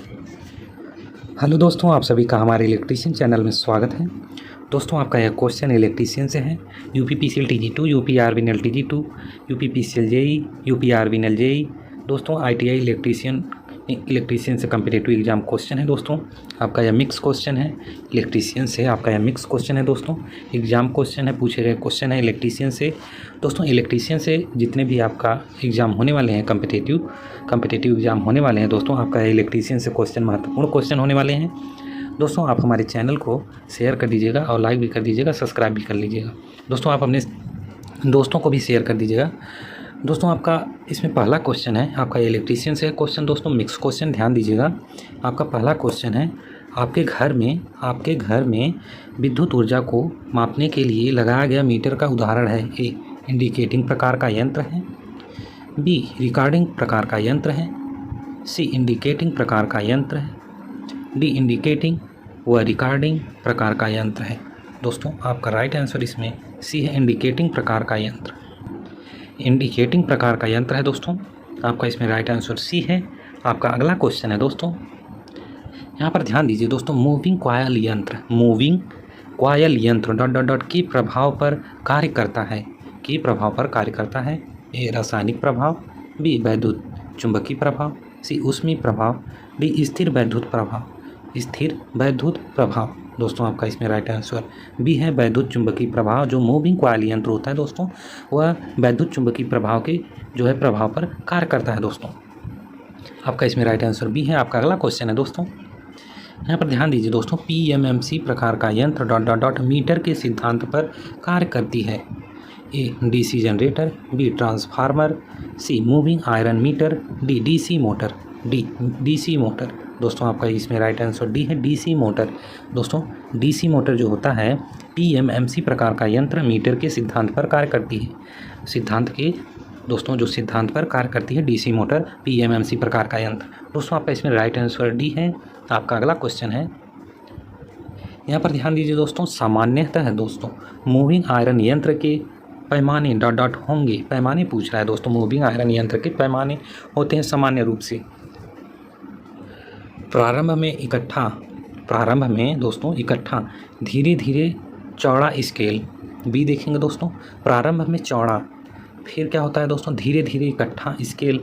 Hello दोस्तों, आप सभी का हमारे इलेक्ट्रीशियन चैनल में स्वागत है। दोस्तों, आपका यह क्वेश्चन इलेक्ट्रीशियन से है। UPPCL TG 2, UPRVNL TG 2, UPPCL JE, UPRVNL JE. दोस्तों, आईटीआई इलेक्ट्रीशियन से कम्पिटेटिव एग्जाम क्वेश्चन है। दोस्तों, आपका यह मिक्स क्वेश्चन है। इलेक्ट्रीशियन से आपका यह मिक्स क्वेश्चन है। दोस्तों, एग्जाम क्वेश्चन है, पूछे गए क्वेश्चन है इलेक्ट्रीशियन से। दोस्तों, इलेक्ट्रीशियन से जितने भी आपका एग्ज़ाम होने वाले हैं, कम्पिटेटिव एग्जाम होने वाले हैं, दोस्तों आपका इलेक्ट्रीशियन से क्वेश्चन महत्वपूर्ण क्वेश्चन होने वाले हैं। दोस्तों, आप हमारे चैनल को शेयर कर दीजिएगा और लाइक भी कर दीजिएगा, सब्सक्राइब भी कर लीजिएगा। दोस्तों, आप अपने दोस्तों को भी शेयर कर दीजिएगा। दोस्तों, आपका इसमें पहला क्वेश्चन है, आपका इलेक्ट्रीशियन से क्वेश्चन। दोस्तों, मिक्स क्वेश्चन, ध्यान दीजिएगा। आपका पहला क्वेश्चन है, आपके घर में विद्युत ऊर्जा को मापने के लिए लगाया गया मीटर का उदाहरण है। ए, इंडिकेटिंग प्रकार का यंत्र है। बी, रिकॉर्डिंग प्रकार का यंत्र है। सी, इंडिकेटिंग प्रकार का यंत्र है। डी, इंडिकेटिंग व रिकॉर्डिंग प्रकार का यंत्र है। दोस्तों, आपका राइट आंसर इसमें सी है, इंडिकेटिंग प्रकार का यंत्र। इंडिकेटिंग प्रकार का यंत्र है। दोस्तों, आपका इसमें राइट आंसर सी है। आपका अगला क्वेश्चन है। दोस्तों, यहाँ पर ध्यान दीजिए। दोस्तों, मूविंग कॉयल यंत्र डॉट डॉट डॉट के प्रभाव पर कार्य करता है। ए, रासायनिक प्रभाव। बी, वैद्युत चुंबकीय प्रभाव। सी, ऊष्मीय प्रभाव। डी, स्थिर वैद्युत प्रभाव। दोस्तों, आपका इसमें राइट आंसर बी है, वैद्युत चुंबकीय प्रभाव। जो मूविंग कॉइल यंत्र होता है दोस्तों, वह वैद्युत चुंबकीय प्रभाव के प्रभाव पर कार्य करता है। दोस्तों, आपका इसमें राइट आंसर बी है। आपका अगला क्वेश्चन है। दोस्तों, यहाँ पर ध्यान दीजिए। दोस्तों, पीएमएमसी प्रकार का यंत्र डॉट डॉट डॉट मीटर के सिद्धांत पर कार्य करती है। A, DC generator. B, transformer. C, moving iron meter. D, DC motor. दोस्तों, आपका इसमें राइट आंसर डी है, डीसी मोटर। दोस्तों, डीसी मोटर जो होता है, पीएमएमसी प्रकार का यंत्र मीटर के सिद्धांत पर कार्य करती है। सिद्धांत पर कार्य करती है डीसी मोटर, पीएमएमसी प्रकार का यंत्र। दोस्तों, आपका इसमें राइट आंसर डी है। आपका अगला क्वेश्चन है, यहाँ पर ध्यान दीजिए। दोस्तों, सामान्यतः मूविंग आयरन यंत्र के पैमाने डॉट डॉट होंगे। पैमाने पूछ रहा है। दोस्तों, मूविंग आयरन यंत्र के पैमाने होते हैं सामान्य रूप से। प्रारंभ में दोस्तों इकट्ठा धीरे धीरे चौड़ा स्केल। बी देखेंगे दोस्तों, प्रारंभ में चौड़ा, फिर क्या होता है दोस्तों, धीरे धीरे इकट्ठा स्केल।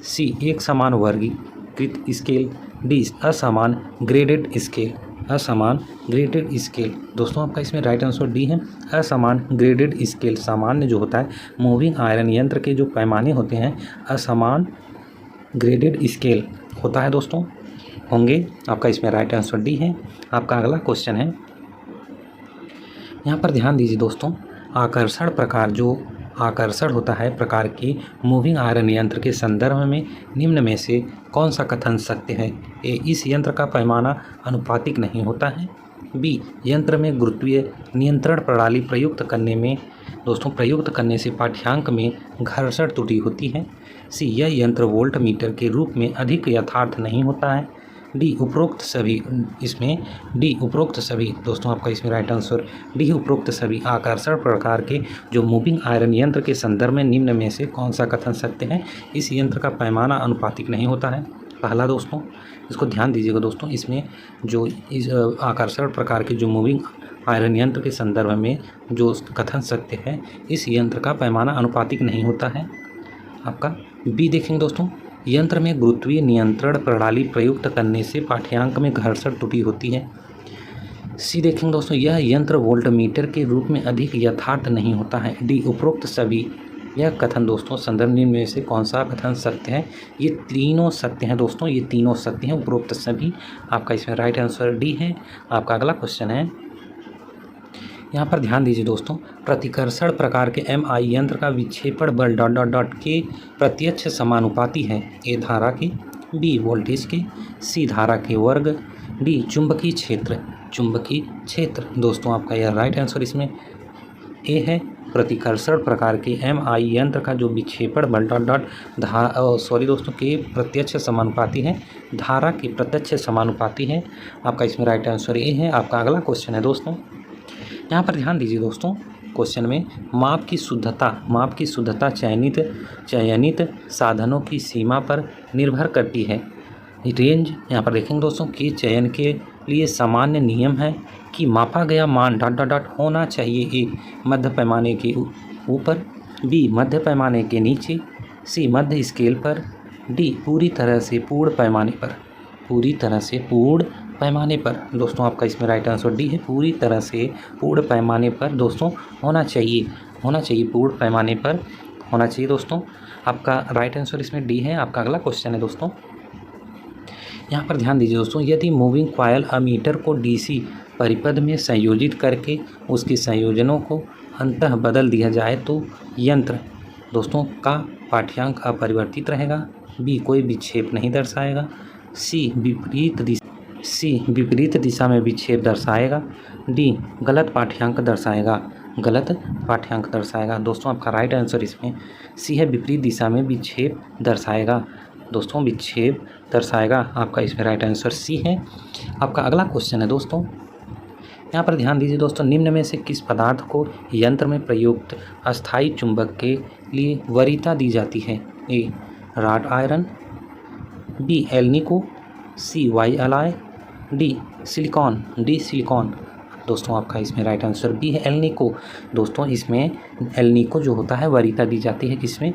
सी, एक समान वर्गीकृत स्केल। डी, असमान ग्रेडेड स्केल। दोस्तों, आपका इसमें राइट आंसर डी है, असमान ग्रेडेड स्केल। सामान्य जो होता है मूविंग आयरन यंत्र के जो पैमाने होते हैं, असमान ग्रेडेड स्केल होता है दोस्तों, होंगे। आपका इसमें राइट आंसर डी है। आपका अगला क्वेश्चन है, यहाँ पर ध्यान दीजिए। दोस्तों, आकर्षण होता है प्रकार की मूविंग आयरन यंत्र के संदर्भ में निम्न में से कौन सा कथन सत्य है। ए, इस यंत्र का पैमाना अनुपातिक नहीं होता है। बी, यंत्र में गुरुत्वीय नियंत्रण प्रणाली प्रयुक्त करने से पाठ्यांक में घर्षण त्रुटि होती है। सी, यह यंत्र वोल्ट मीटर के रूप में अधिक यथार्थ नहीं होता है। डी, उपरोक्त सभी। दोस्तों, आपका इसमें राइट आंसर डी, उपरोक्त सभी आकर्षण प्रकार के जो मूविंग आयरन यंत्र के संदर्भ में निम्न में से कौन सा कथन सत्य है। इस यंत्र का पैमाना अनुपातिक नहीं होता है, पहला। दोस्तों, इसको ध्यान दीजिएगा। दोस्तों, इसमें जो इस आकर्षण प्रकार के जो मूविंग आयरन यंत्र के संदर्भ में जो कथन सत्य है, इस यंत्र का पैमाना अनुपातिक नहीं होता है। आपका बी देखेंगे। दोस्तों, यंत्र में गुरुत्वीय नियंत्रण प्रणाली प्रयुक्त करने से पाठ्यांक में घर्षण त्रुटि होती है। सी देखेंगे। दोस्तों, यह यंत्र वोल्ट मीटर के रूप में अधिक यथार्थ नहीं होता है। डी, उपरोक्त सभी। यह कथन दोस्तों संदर्भ में से कौन सा कथन सत्य है। ये तीनों सत्य हैं दोस्तों, ये तीनों सत्य हैं, उपरोक्त सभी। आपका इसमें राइट आंसर डी है। आपका अगला क्वेश्चन है, यहाँ पर ध्यान दीजिए। दोस्तों, प्रतिकर्षण प्रकार के एमआई यंत्र का विक्षेपण बल डॉट डॉट डॉट के प्रत्यक्ष समानुपाती है। ए, धारा के। बी, वोल्टेज के। सी, धारा के वर्ग। डी, चुंबकीय क्षेत्र। दोस्तों, आपका यह राइट आंसर इसमें ए है। प्रतिकर्षण प्रकार के एमआई यंत्र का जो विक्षेपण बल डॉट डॉट दोस्तों के प्रत्यक्ष समानुपाती है, धारा के प्रत्यक्ष समानुपाती है। आपका इसमें राइट आंसर ए है। आपका अगला क्वेश्चन है। दोस्तों, यहाँ पर ध्यान दीजिए। दोस्तों, क्वेश्चन में माप की शुद्धता चयनित साधनों की सीमा पर निर्भर करती है। रेंज यहाँ पर देखेंगे दोस्तों कि चयन के लिए सामान्य नियम है कि मापा गया मान डॉट डॉट डॉट होना चाहिए। ए मध्य पैमाने के ऊपर, बी मध्य पैमाने के नीचे, सी मध्य स्केल पर, डी पूरी तरह से पूर्ण पैमाने पर। पूरी तरह से पूर्ण पैमाने पर दोस्तों आपका इसमें राइट आंसर डी है। पूरी तरह से पूर्ण पैमाने पर दोस्तों होना चाहिए पूर्ण पैमाने पर होना चाहिए दोस्तों। आपका राइट आंसर इसमें डी है। आपका अगला क्वेश्चन है दोस्तों, यहाँ पर ध्यान दीजिए दोस्तों, यदि मूविंग कॉयल अमीटर को डीसी परिपथ में संयोजित करके उसके संयोजनों को अंततः बदल दिया जाए तो यंत्र दोस्तों का पाठ्यांक अपरिवर्तित रहेगा। बी कोई विक्षेप नहीं दर्शाएगा, सी विपरीत दिशा में विक्षेप दर्शाएगा, डी गलत पाठ्यांक दर्शाएगा। दोस्तों आपका राइट आंसर इसमें सी है, विपरीत दिशा में विक्षेप दर्शाएगा। दोस्तों विक्षेप दर्शाएगा, आपका इसमें राइट आंसर सी है। आपका अगला क्वेश्चन है दोस्तों, यहाँ पर ध्यान दीजिए दोस्तों, निम्न में से किस पदार्थ को यंत्र में प्रयुक्त अस्थायी चुंबक के लिए वरीयता दी जाती है? ए रॉड आयरन, बी एल्निको, सी वाई अलाय, डी सिलिकॉन। दोस्तों आपका इसमें राइट आंसर बी है, एल्निको। दोस्तों इसमें एल्निको जो होता है वरीयता दी जाती है किसमें?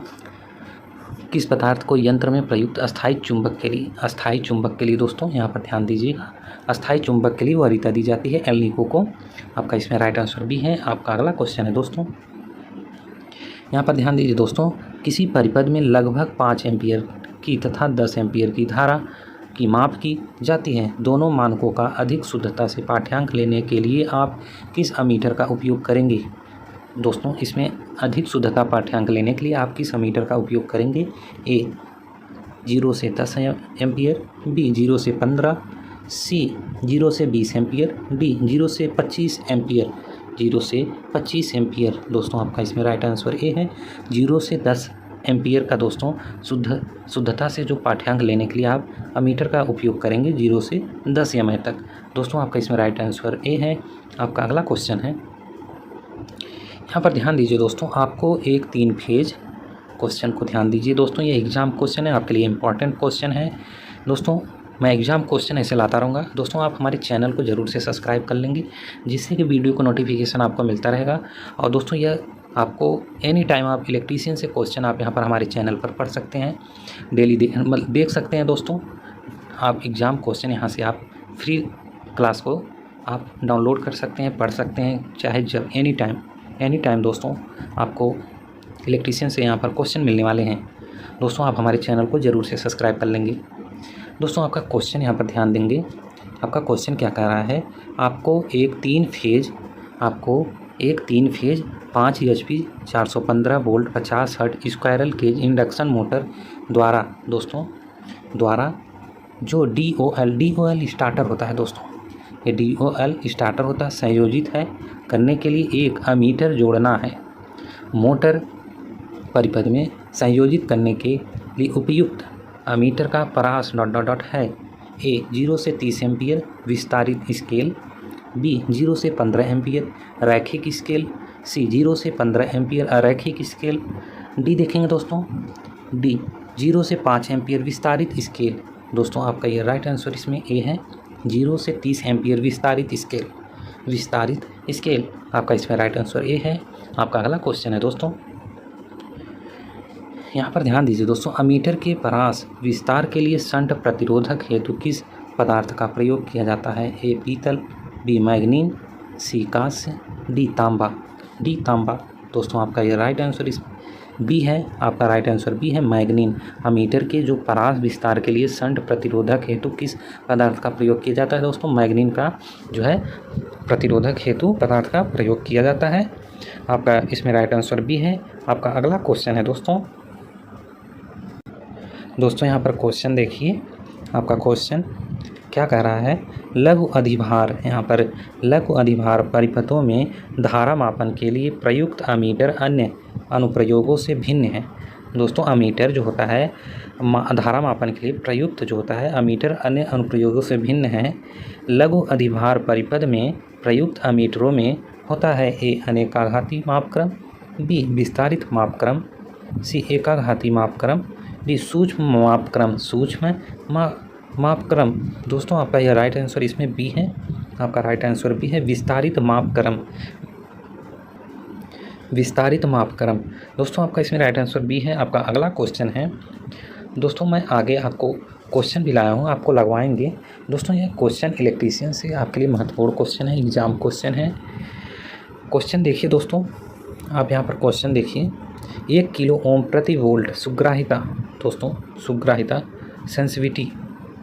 किस पदार्थ को यंत्र में प्रयुक्त अस्थायी चुंबक के लिए दोस्तों यहाँ पर ध्यान दीजिएगा, अस्थायी चुंबक के लिए वरीयता दी जाती है एल्निको को। आपका इसमें राइट आंसर भी है। आपका अगला क्वेश्चन है दोस्तों, यहाँ पर ध्यान दीजिए दोस्तों, किसी परिपथ में लगभग 5 एम्पीयर की तथा 10 एम्पीयर की धारा की माप की जाती है। दोनों मानकों का अधिक शुद्धता से पाठ्यांक लेने के लिए आप किस अमीटर का उपयोग करेंगे? दोस्तों इसमें अधिक शुद्धता पाठ्यांक लेने के लिए आप किस अमीटर का उपयोग करेंगे? ए 0 से 10 एम्पीयर, बी 0 से 15, सी 0 से 20 एम्पीयर, डी 0 से 25 एम्पीयर। दोस्तों आपका इसमें राइट आंसर ए है, 0 से 10 एम्पीयर का दोस्तों शुद्धता से जो पाठ्यांक लेने के लिए आप अमीटर का उपयोग करेंगे 0 से 10 एम तक। दोस्तों आपका इसमें राइट आंसर ए है। आपका अगला क्वेश्चन है, यहाँ पर ध्यान दीजिए दोस्तों, आपको एक 3 फेज क्वेश्चन को ध्यान दीजिए दोस्तों, ये एग्ज़ाम क्वेश्चन है, आपके लिए इंपॉर्टेंट क्वेश्चन है दोस्तों। मैं एग्ज़ाम क्वेश्चन ऐसे लाता रहूँगा दोस्तों। आप हमारे चैनल को ज़रूर से सब्सक्राइब कर लेंगे, जिससे कि वीडियो को नोटिफिकेशन आपको मिलता रहेगा। और दोस्तों यह आपको एनी टाइम आप इलेक्ट्रीशियन से क्वेश्चन आप यहाँ पर हमारे चैनल पर पढ़ सकते हैं, डेली देख सकते हैं दोस्तों। आप एग्ज़ाम क्वेश्चन यहाँ से आप फ्री क्लास को आप डाउनलोड कर सकते हैं, पढ़ सकते हैं, चाहे जब एनी टाइम दोस्तों आपको इलेक्ट्रीशियन से यहाँ पर क्वेश्चन मिलने वाले हैं। दोस्तों आप हमारे चैनल को ज़रूर से सब्सक्राइब कर लेंगे। दोस्तों आपका क्वेश्चन यहाँ पर ध्यान देंगे, आपका क्वेश्चन क्या कह रहा है, आपको एक 3 phase 5 HP 415 volt 50 hertz squirrel cage induction motor द्वारा जो DOL स्टार्टर होता है दोस्तों, ये DOL स्टार्टर होता है, संयोजित है करने के लिए एक अमीटर जोड़ना है। मोटर परिपथ में संयोजित करने के लिए उपयुक्त अमीटर का परास ... है। ए 0 से 30 एम्पीयर विस्तारित स्केल, बी 0 से 15 एम्पीयर रैखिक स्केल, सी 0 से 15 एम्पीयर अरैखिक स्केल, डी देखेंगे दोस्तों, डी 0 से 5 एम्पीयर विस्तारित स्केल। दोस्तों आपका ये राइट आंसर इसमें ए है, 0 से 30 एम्पीयर विस्तारित स्केल। आपका इसमें राइट आंसर ए है। आपका अगला क्वेश्चन है दोस्तों, यहाँ पर ध्यान दीजिए दोस्तों, अमीटर के परास विस्तार के लिए शंट प्रतिरोधक हेतु किस पदार्थ का प्रयोग किया जाता है? ए पीतल, बी मैग्नीन, सी कांस्य, डी तांबा। दोस्तों आपका ये राइट आंसर इस बी है। आपका राइट आंसर बी है, मैग्नीन। अमीटर के जो परास विस्तार के लिए शंट प्रतिरोधक हेतु किस पदार्थ का प्रयोग किया जाता है? दोस्तों मैग्नीन का जो है प्रतिरोधक हेतु पदार्थ का प्रयोग किया जाता है। आपका इसमें राइट आंसर बी है। आपका अगला क्वेश्चन है दोस्तों यहाँ पर क्वेश्चन देखिए, आपका क्वेश्चन क्या कह रहा है, लघु अधिभार, यहाँ पर लघु अधिभार परिपथों में धारा मापन के लिए प्रयुक्त अमीटर अन्य अनुप्रयोगों से भिन्न है। दोस्तों अमीटर जो होता है धारा मापन के लिए प्रयुक्त जो होता है अमीटर अन्य अनुप्रयोगों से भिन्न है। लघु अधिभार परिपथ में प्रयुक्त अमीटरों में होता है ए अनेकाघाती मापक्रम, बी विस्तारित मापक्रम, सी एकाघाती मापक्रम, डी सूक्ष्म मापक्रम। दोस्तों आपका यह राइट आंसर इसमें बी है, आपका राइट आंसर बी है, विस्तारित मापक्रम। विस्तारित मापक्रम। दोस्तों आपका इसमें राइट आंसर बी है। आपका अगला क्वेश्चन है दोस्तों, मैं आगे आपको क्वेश्चन भी लाया हूँ, आपको लगवाएंगे। दोस्तों यह क्वेश्चन इलेक्ट्रीशियन से आपके लिए महत्वपूर्ण क्वेश्चन है, एग्जाम क्वेश्चन है। क्वेश्चन देखिए दोस्तों, आप यहाँ पर क्वेश्चन देखिए। 1 किलो ओम प्रति वोल्ट सुग्राहिता, दोस्तों सुग्राहिता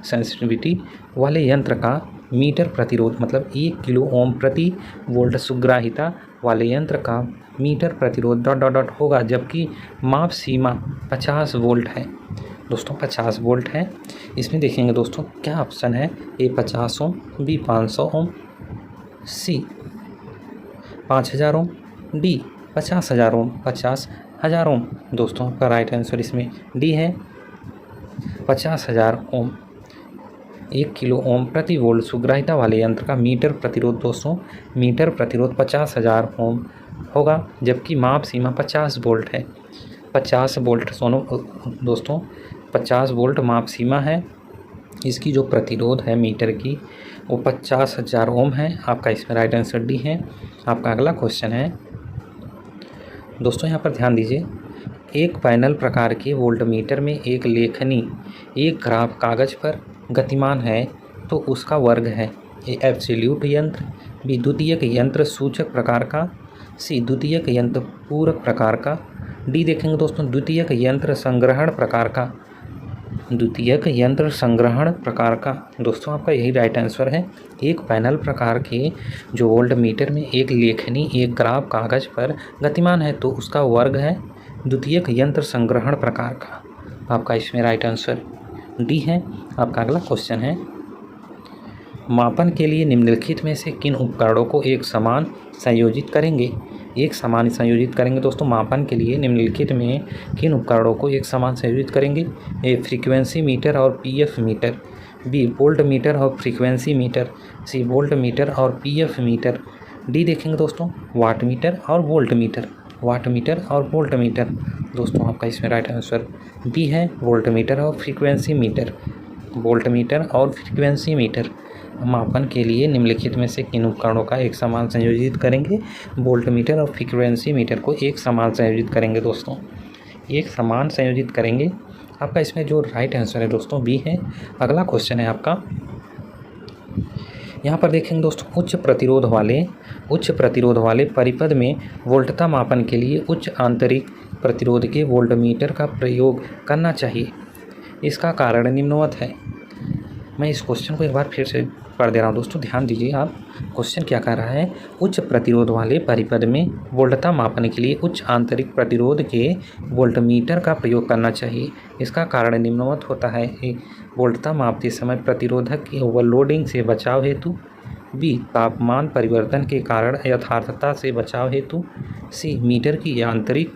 सेंसिटिविटी वाले यंत्र का मीटर प्रतिरोध, मतलब 1 किलो ओम प्रति वोल्ट सुग्राहिता वाले यंत्र का मीटर प्रतिरोध डॉट डॉट डॉट होगा, जबकि माप सीमा 50 वोल्ट है। दोस्तों 50 वोल्ट है। इसमें देखेंगे दोस्तों क्या ऑप्शन है, ए 50 ओम, बी 500 ओम, सी 5000 ओम, डी 50,000 ओम, 50,000 ओम। दोस्तों आपका राइट आंसर इसमें डी है, 50,000 ओम। 1 किलो ओम प्रति वोल्ट सुग्राहिता वाले यंत्र का मीटर प्रतिरोध, दोस्तों मीटर प्रतिरोध 50,000 ओम होगा, जबकि माप सीमा 50 वोल्ट है। 50 वोल्ट दोस्तों 50 वोल्ट माप सीमा है। इसकी जो प्रतिरोध है मीटर की वो 50,000 ओम है। आपका इसमें राइट आंसर डी है। आपका अगला क्वेश्चन है दोस्तों, यहाँ पर ध्यान दीजिए। एक पैनल प्रकार के वोल्टमीटर में एक लेखनी एक ग्राफ कागज पर गतिमान है तो उसका वर्ग है। ए एब्सोल्यूट यंत्र, बी द्वितीयक यंत्र सूचक प्रकार का, सी द्वितीयक यंत्र पूरक प्रकार का, डी देखेंगे दोस्तों द्वितीयक यंत्र संग्रहण प्रकार का। द्वितीयक यंत्र संग्रहण प्रकार का। दोस्तों आपका यही राइट आंसर है। एक पैनल प्रकार के जो वोल्टमीटर में एक लेखनी एक ग्राफ कागज पर गतिमान है तो उसका वर्ग है द्वितीयक यंत्र संग्रहण प्रकार का। आपका इसमें राइट आंसर डी है। आपका अगला क्वेश्चन है, मापन के लिए निम्नलिखित में से किन उपकरणों को एक समान संयोजित करेंगे। एक समान संयोजित करेंगे दोस्तों, मापन के लिए निम्नलिखित में किन उपकरणों को एक समान संयोजित करेंगे। ए फ्रीक्वेंसी मीटर और PF meter, B volt meter और frequency meter, C volt meter और पीएफ मीटर, डी देखेंगे दोस्तों वाट मीटर और वोल्ट मीटर। वाट मीटर और वोल्ट मीटर। दोस्तों आपका इसमें राइट आंसर बी है, वोल्ट मीटर और फ्रीक्वेंसी मीटर। वोल्ट मीटर और फ्रीक्वेंसी मीटर। मापन के लिए निम्नलिखित में से किन उपकरणों का एक समान संयोजित करेंगे। वोल्ट मीटर और फ्रीक्वेंसी मीटर को एक समान संयोजित करेंगे दोस्तों, एक समान संयोजित करेंगे। आपका इसमें जो राइट आंसर है दोस्तों बी है। अगला क्वेश्चन है आपका, यहाँ पर देखेंगे दोस्तों, उच्च प्रतिरोध वाले परिपथ में वोल्टता मापन के लिए उच्च आंतरिक प्रतिरोध के वोल्टमीटर का प्रयोग करना चाहिए। इसका कारण निम्नवत है। मैं इस क्वेश्चन को एक बार फिर से पढ़ दे रहा हूँ दोस्तों, ध्यान दीजिए आप। क्वेश्चन क्या कह रहा है, उच्च प्रतिरोध वाले परिपथ में वोल्टता मापन के लिए उच्च आंतरिक प्रतिरोध के वोल्टमीटर का प्रयोग करना चाहिए। इसका कारण निम्नवत होता है। ए वोल्टता मापते समय प्रतिरोधक की ओवरलोडिंग से बचाव हेतु, बी तापमान परिवर्तन के कारण यथार्थता से बचाव हेतु, सी मीटर की आंतरिक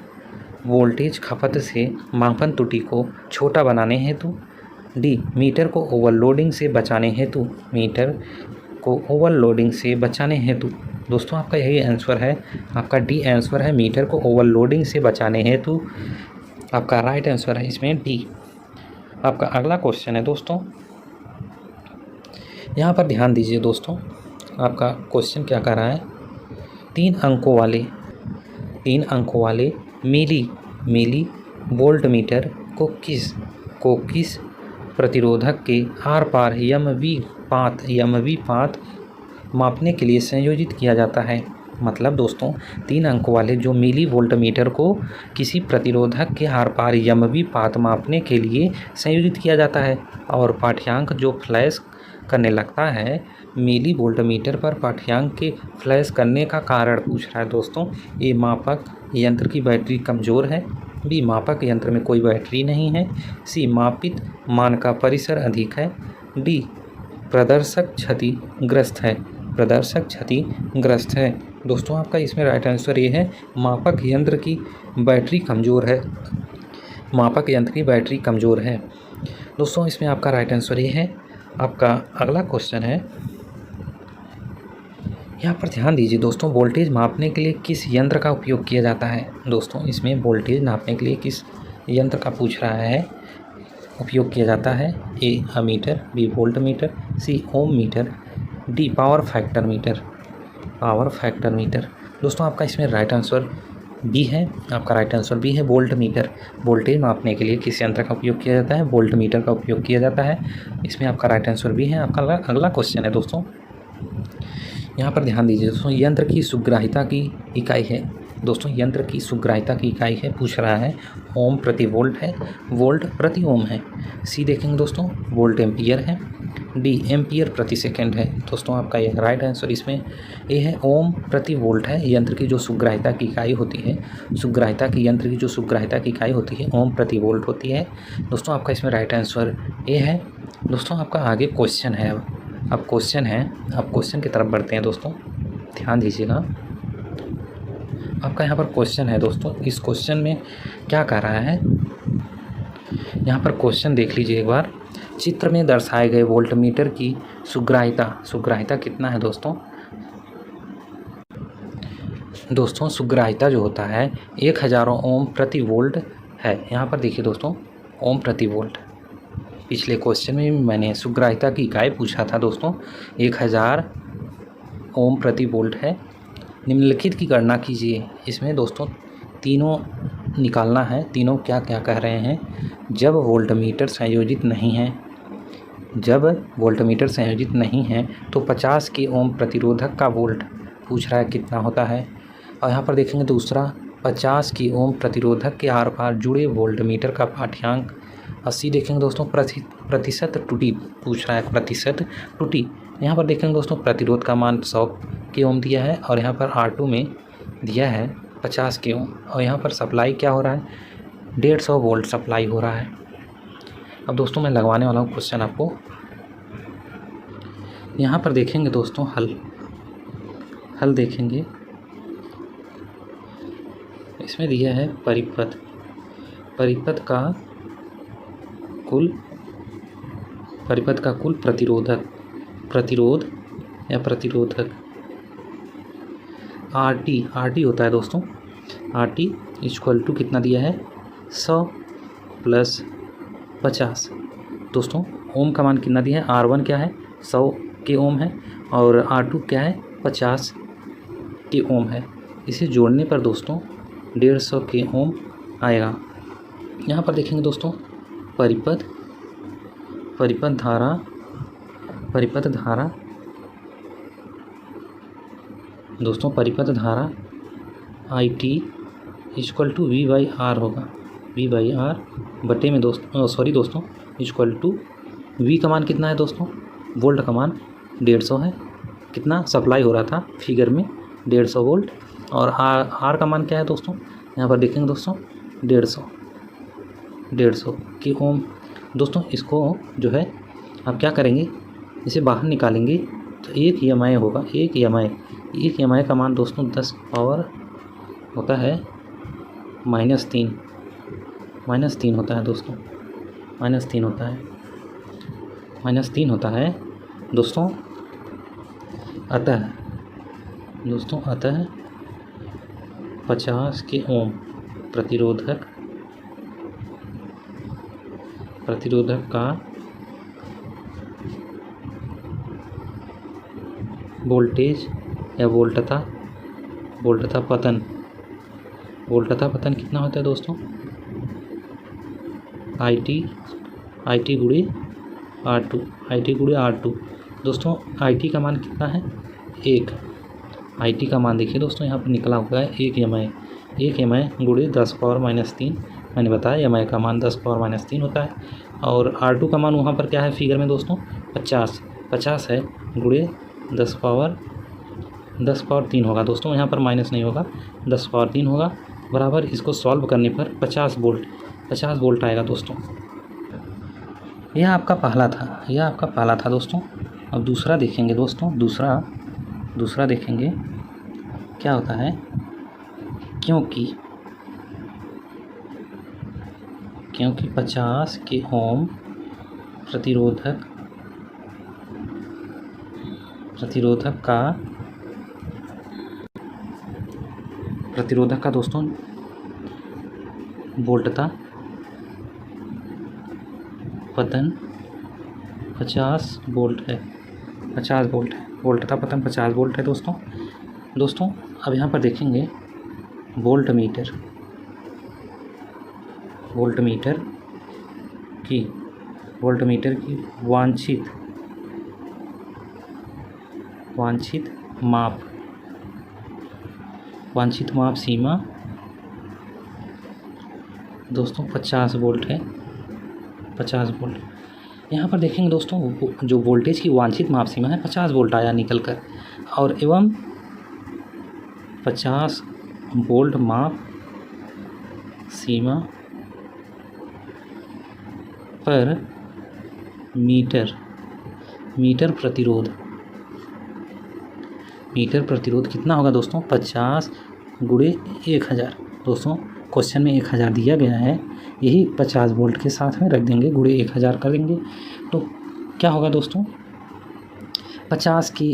वोल्टेज खपत से मापन त्रुटि को छोटा बनाने हेतु, डी मीटर को ओवरलोडिंग से बचाने हेतु। मीटर को ओवरलोडिंग से बचाने हेतु। दोस्तों आपका यही आंसर है, आपका डी आंसर है, मीटर को ओवरलोडिंग से बचाने हेतु। आपका राइट आंसर है इसमें डी। आपका अगला क्वेश्चन है दोस्तों, यहाँ पर ध्यान दीजिए दोस्तों, आपका क्वेश्चन क्या कर रहा है, 3 अंकों वाले मिली वोल्ट मीटर को किस प्रतिरोधक के आर पार यमवी पात मापने के लिए संयोजित किया जाता है। मतलब दोस्तों 3 अंकों वाले जो मिली वोल्ट मीटर को किसी प्रतिरोधक के आर पार यमवी पात मापने के लिए संयोजित किया जाता है। और पाठ्यांक जो फ्लैश करने लगता है मिली वोल्ट मीटर पर, पाठ्यांक के फ्लैश करने का कारण पूछ रहा है दोस्तों। ए मापक यंत्र की बैटरी कमज़ोर है, बी मापक यंत्र में कोई बैटरी नहीं है, सी मापित मान का परिसर अधिक है, डी प्रदर्शक क्षतिग्रस्त है। दोस्तों आपका इसमें राइट आंसर ये है, मापक यंत्र की बैटरी कमज़ोर है। दोस्तों इसमें आपका राइट आंसर ये है। आपका अगला क्वेश्चन है, यहाँ पर ध्यान दीजिए दोस्तों, वोल्टेज मापने के लिए किस यंत्र का उपयोग किया जाता है। दोस्तों इसमें वोल्टेज नापने के लिए किस यंत्र का पूछ रहा है। उपयोग किया जाता है? A ammeter, B volt meter, C ohm meter, D power factor meter. Power factor meter दोस्तों आपका इसमें राइट आंसर बी है। आपका राइट आंसर बी है, वोल्ट मीटर। वोल्टेज मापने के लिए किस यंत्र का उपयोग किया जाता है? वोल्ट मीटर का उपयोग किया जाता है। इसमें आपका राइट आंसर बी है। आपका अगला क्वेश्चन है दोस्तों, यहाँ पर ध्यान दीजिए दोस्तों, यंत्र की सुग्राहिता की इकाई है। दोस्तों यंत्र की सुग्राहिता की इकाई है, पूछ रहा है, ओम प्रति वोल्ट है, वोल्ट प्रति ओम है। सी देखेंगे दोस्तों, वोल्ट एम्पियर है, डी एम्पियर प्रति सेकंड है। दोस्तों आपका ये राइट आंसर इसमें ए है, ओम प्रति वोल्ट है। यंत्र की जो सुग्राहिता की इकाई होती है, यंत्र की जो सुग्राहिता की इकाई होती है ओम प्रति वोल्ट होती है। दोस्तों आपका इसमें राइट आंसर ए है। दोस्तों आपका आगे क्वेश्चन है, अब क्वेश्चन की तरफ बढ़ते हैं दोस्तों, ध्यान दीजिएगा। आपका यहाँ पर क्वेश्चन है दोस्तों, इस क्वेश्चन में क्या कह रहा है, यहाँ पर क्वेश्चन देख लीजिए एक बार। चित्र में दर्शाए गए वोल्टमीटर की सुग्राहिता कितना है दोस्तों? दोस्तों सुग्राहिता जो होता है 1000 ओम प्रति वोल्ट है। यहाँ पर देखिए दोस्तों, ओम प्रति वोल्ट। पिछले क्वेश्चन में मैंने सुग्राहिता की इकाई पूछा था दोस्तों, 1000 ओम प्रति वोल्ट है। निम्नलिखित की गणना कीजिए। इसमें दोस्तों तीनों निकालना है, तीनों क्या क्या कह रहे हैं। जब वोल्टमीटर संयोजित नहीं है तो 50 के ओम प्रतिरोधक का वोल्ट पूछ रहा है कितना होता है। और यहाँ पर देखेंगे दूसरा, 50 की ओम प्रतिरोधक के आर पार जुड़े वोल्टमीटर का पाठ्यांक। 80 देखेंगे दोस्तों, प्रतिशत त्रुटि पूछ रहा है, प्रतिशत त्रुटि। यहाँ पर देखेंगे दोस्तों, प्रतिरोध का मान 100 के ओम दिया है और यहाँ पर R2 में दिया है 50 के ओम। और यहाँ पर सप्लाई क्या हो रहा है, 150 वोल्ट सप्लाई हो रहा है। अब दोस्तों मैं लगवाने वाला हूँ क्वेश्चन आपको। यहाँ पर देखेंगे दोस्तों, हल देखेंगे। इसमें दिया है परिपथ का कुल प्रतिरोधक RT होता है दोस्तों। RT इक्वल टू कितना दिया है, 100 प्लस 50। दोस्तों ओम का मान कितना दिया है, R1 क्या है, 100 के ओम है और R2 क्या है, 50 के ओम है। इसे जोड़ने पर दोस्तों 150 के ओम आएगा। यहाँ पर देखेंगे दोस्तों, परिपथ धारा IT इक्वल टू V/R होगा, V/R बटे में दोस्तों इक्वल टू V का मान कितना है दोस्तों, वोल्ट का मान 150 है। कितना सप्लाई हो रहा था फिगर में, 150 वोल्ट। और R का मान क्या है दोस्तों, यहाँ पर देखेंगे दोस्तों 150 के ओम। दोस्तों इसको जो है आप क्या करेंगे, इसे बाहर निकालेंगे तो एक EMI होगा, एक EMI का मान दोस्तों 10 पावर होता है -3 होता है दोस्तों, -3 होता है दोस्तों। अतः 50 के ओम प्रतिरोधक का वोल्टेज या वोल्टता पतन कितना होता है दोस्तों, IT गुणे R2। दोस्तों IT का मान कितना है, 1। IT का मान देखिए दोस्तों, यहाँ पर निकला हुआ है 1 EMI गुणे 10 पावर -3। मैंने बताया EMI का मान 10 पावर -3 होता है। और R2 का मान वहाँ पर क्या है फिगर में दोस्तों, 50 है, गुणे 10 पावर 3 होगा दोस्तों, यहाँ पर माइनस नहीं होगा, 10 पावर 3 होगा, बराबर। इसको सॉल्व करने पर 50 वोल्ट आएगा दोस्तों। यह आपका पहला था दोस्तों। अब दूसरा देखेंगे दोस्तों, दूसरा देखेंगे क्या होता है। क्योंकि 50 के ओम प्रतिरोधक का दोस्तों पतन 50 वोल्ट है, 50 वोल्ट है। वोल्ट का पतन 50 वोल्ट है दोस्तों अब यहाँ पर देखेंगे वोल्ट मीटर की वांछित माप सीमा दोस्तों 50 वोल्ट है, 50 वोल्ट। यहाँ पर देखेंगे दोस्तों जो वोल्टेज की वांछित माप सीमा है 50 वोल्ट आया निकल कर, और एवं 50 वोल्ट माप सीमा पर मीटर प्रतिरोध कितना होगा दोस्तों? 50 गुणे 1000। दोस्तों क्वेश्चन में 1000 दिया गया है, यही 50 वोल्ट के साथ में रख देंगे, गुणे 1000 कर देंगे तो क्या होगा दोस्तों? 50 की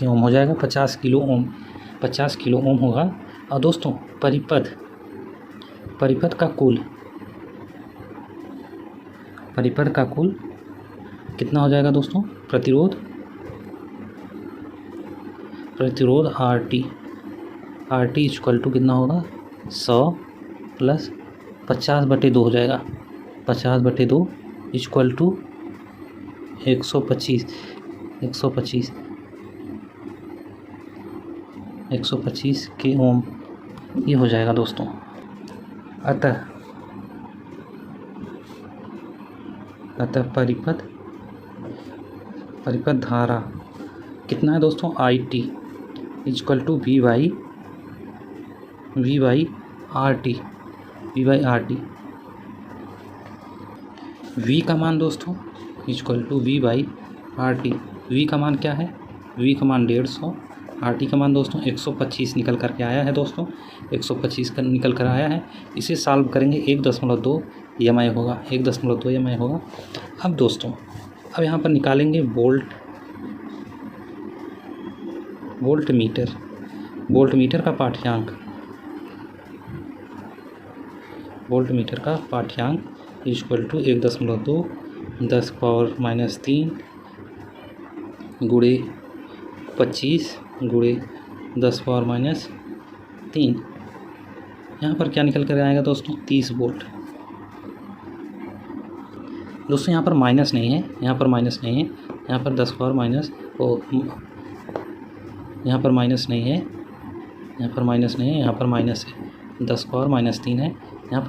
ओम हो जाएगा, 50 किलो ओम होगा। और दोस्तों परिपथ का कुल कितना हो जाएगा दोस्तों? प्रतिरोध RT इक्वल टू कितना होगा? 100 प्लस 50/2 हो जाएगा, 50/2 इक्वल टू 125 के ओम, ये हो जाएगा दोस्तों। अतः परिपथ धारा कितना है दोस्तों? IT equal to V by RT। V का मान दोस्तों equal to V by RT। V का मान क्या है? V का मान 150, RT का मान दोस्तों 125 निकल कर के आया है दोस्तों, 125 का निकल कर आया है। इसे सॉल्व करेंगे 1.2 EMI होगा, 1.2 EMI होगा। अब दोस्तों अब यहाँ पर निकालेंगे वोल्ट मीटर का पाठ्यांक इक्वल टू 1.2 10⁻³ गुणे 25 गुणे 10⁻³ यहाँ पर क्या निकल कर आएगा दोस्तों? 30 वोल्ट। दोस्तों यहाँ पर माइनस नहीं है, यहाँ पर 10 नहीं है, यहाँ पर 10 है, यहाँ पर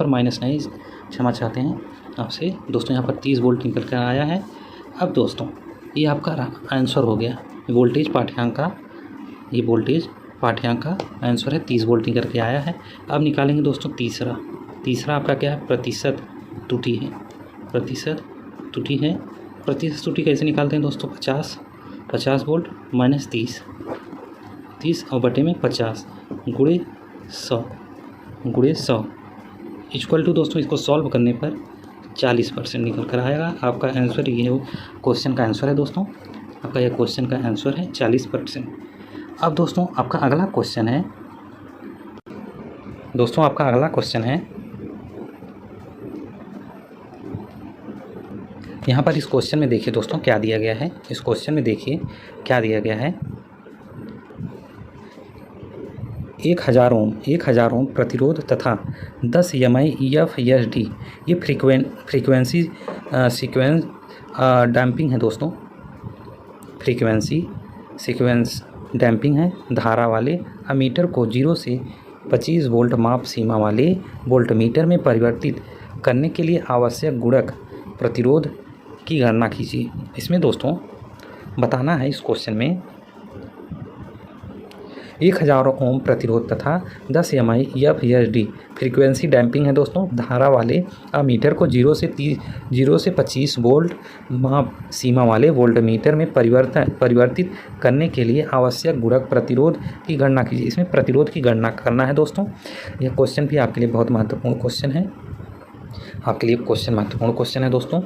माइनस नहीं, क्षमा चाहते हैं आपसे दोस्तों। यहाँ पर 30 वोल्ट निकल कर आया है। अब दोस्तों ये आपका आंसर हो गया, वोल्टेज पाठ्यांक का आंसर है, 30 वोल्ट निकल के आया है। अब निकालेंगे दोस्तों तीसरा आपका क्या है? प्रतिशत त्रुटि कैसे निकालते हैं दोस्तों? 50 वोल्ट माइनस 30 और बटे में 50 गुणे 100 इक्वल टू दोस्तों इसको सॉल्व करने पर 40% निकल कर आएगा। आपका आंसर ये क्वेश्चन का आंसर है दोस्तों, आपका यह क्वेश्चन का आंसर है 40%। अब दोस्तों आपका अगला क्वेश्चन है यहाँ पर इस क्वेश्चन में देखिए दोस्तों क्या दिया गया है। इस क्वेश्चन में देखिए क्या दिया गया है। 1000 ओम प्रतिरोध तथा 10 EMI FSD ये फ्रीक्वेंसी सीक्वेंस डैम्पिंग है दोस्तों, फ्रीक्वेंसी सीक्वेंस डैम्पिंग है। धारा वाले अमीटर को 0 से 25 वोल्ट माप सीमा वाले वोल्ट मीटर में परिवर्तित करने के लिए आवश्यक गुणक प्रतिरोध की गणना कीजिए। इसमें दोस्तों बताना है इस क्वेश्चन में 1000 ओम प्रतिरोध तथा 10 EMI FSD फ्रीक्वेंसी डैम्पिंग है दोस्तों। धारा वाले अमीटर को 0 से 25 वोल्ट माप सीमा वाले वोल्ट मीटर में परिवर्तित करने के लिए आवश्यक गुणक प्रतिरोध की गणना कीजिए। इसमें प्रतिरोध की गणना करना है दोस्तों। यह क्वेश्चन भी आपके लिए बहुत महत्वपूर्ण क्वेश्चन है, महत्वपूर्ण क्वेश्चन है दोस्तों।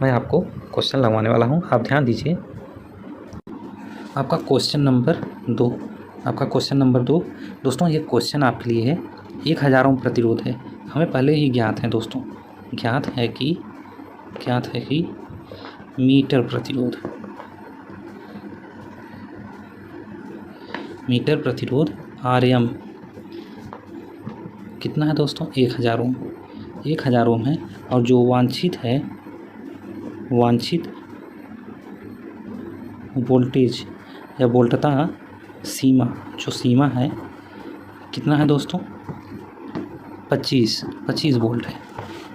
मैं आपको क्वेश्चन लगवाने वाला हूँ, आप ध्यान दीजिए। आपका क्वेश्चन नंबर 2 दोस्तों, ये क्वेश्चन आपके लिए है। 1000 ओम प्रतिरोध है, हमें पहले ही ज्ञात है दोस्तों ज्ञात है कि मीटर प्रतिरोध आरएम कितना है दोस्तों? 1000 ओम। 1000 ओम है। और जो वांछित वोल्टेज या वोल्टता सीमा है कितना है दोस्तों? 25 वोल्ट है।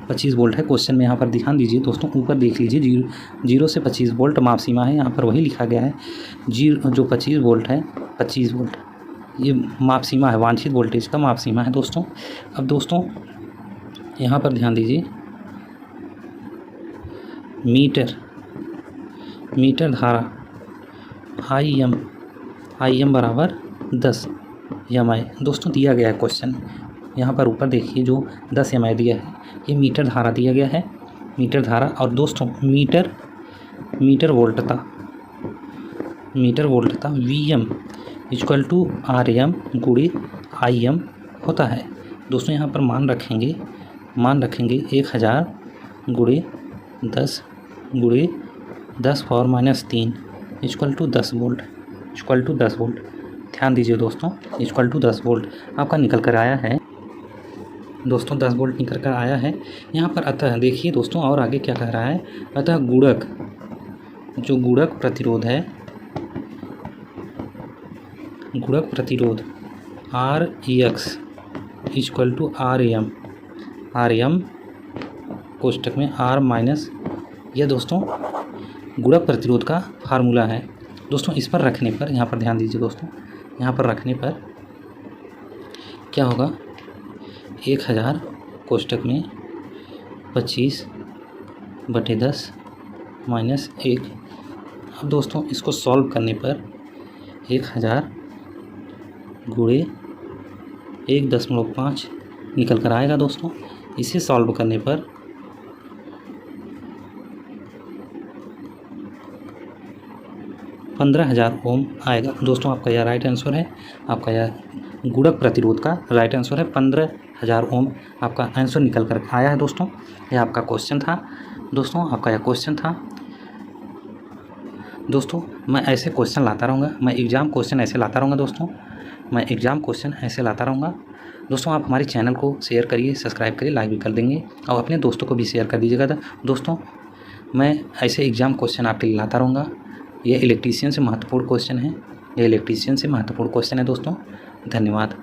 25 वोल्ट है। क्वेश्चन में यहाँ पर ध्यान दीजिए दोस्तों, ऊपर देख लीजिए, 0 से 25 वोल्ट माप सीमा है, यहाँ पर वही लिखा गया है। जो 25 वोल्ट है, 25 वोल्ट ये माप सीमा है, वांछित वोल्टेज का माप सीमा है दोस्तों। अब दोस्तों यहाँ पर ध्यान दीजिए, मीटर धारा आई एम बराबर 10 एम.आई. दोस्तों दिया गया है क्वेश्चन, यहाँ पर ऊपर देखिए जो 10 एम.आई. दिया है, ये मीटर धारा दिया गया है, मीटर धारा। और दोस्तों मीटर वोल्टता वी.एम. Equal to RM. गुणे आई.एम. होता है दोस्तों। यहाँ पर मान रखेंगे 1000 गुणे 10 पावर -3 इक्वल टू 10 वोल्ट। ध्यान दीजिए दोस्तों, इक्वल टू 10 वोल्ट आपका निकल कर आया है दोस्तों, 10 वोल्ट निकल कर आया है यहाँ पर। अतः देखिए दोस्तों, और आगे क्या कह रहा है, अतः गुणक प्रतिरोध R X equal to R M कोष्टक में आर माइनस, यह दोस्तों गुणक प्रतिरोध का फार्मूला है दोस्तों। इस पर रखने पर, यहाँ पर ध्यान दीजिए दोस्तों, यहाँ पर रखने पर क्या होगा, 1000 कोष्टक में 25/10 माइनस 1। अब दोस्तों इसको सॉल्व करने पर 1000 गुणे 1.5 निकल कर आएगा दोस्तों। इसे सॉल्व करने पर 15,000 ओम आएगा दोस्तों। आपका यह राइट आंसर है, आपका यह गुणक प्रतिरोध का राइट आंसर है। 15,000 ओम आपका आंसर निकल कर आया है दोस्तों। यह आपका क्वेश्चन था दोस्तों, आपका यह क्वेश्चन था दोस्तों। मैं ऐसे क्वेश्चन लाता रहूँगा, मैं एग्ज़ाम क्वेश्चन ऐसे लाता रहूँगा दोस्तों। आप हमारे चैनल को शेयर करिए, सब्सक्राइब करिए, लाइक भी कर देंगे और अपने दोस्तों को भी शेयर कर दीजिएगा दोस्तों। मैं ऐसे एग्ज़ाम क्वेश्चन आपके लिए लाता रहूँगा। ये इलेक्ट्रीशियन से महत्वपूर्ण क्वेश्चन है दोस्तों। धन्यवाद।